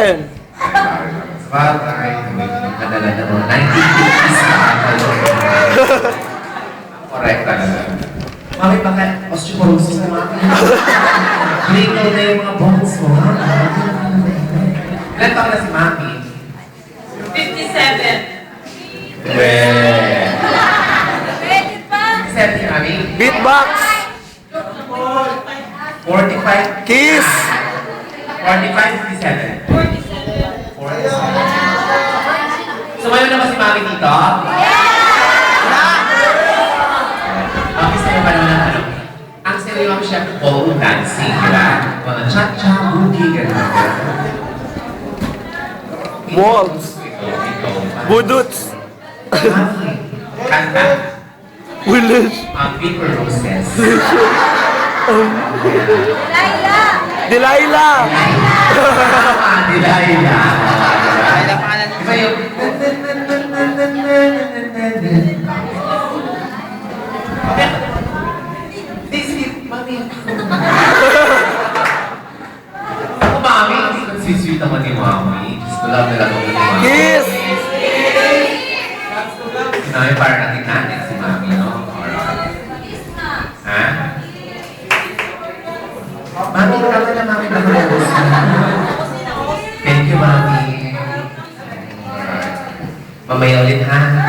Jen. Bagay, kadala na mo, 1950s na kayo. Correct talaga. Mami, bakit osteoporosis na mami? Breakdown na yung mga bones mo, ha? Ilan taon na si mami? 57. Well. 57 si mami? Beatbox. 45? Kiss. 45, 57? 47. 47. Sumayo na ba si mami dito? Mami, sa'yo pa naman ang ano? Ang sa'yo mami siya pole dancing, di ba? Mga cha-cha, boogie, gano'n. Waltz. Buduts. Mami, kanta. Willis. Ang paper roses. Delilah. Delilah. Iba yung... Mami. Ako, mami, sweet naman ni mami. Diyos ko lang nila kung ni mami. Kiss. Mami, parang natin natin si mami, no? Ha? Mami, kami na mami na Thank you, mami. Mamaya ulit, ha?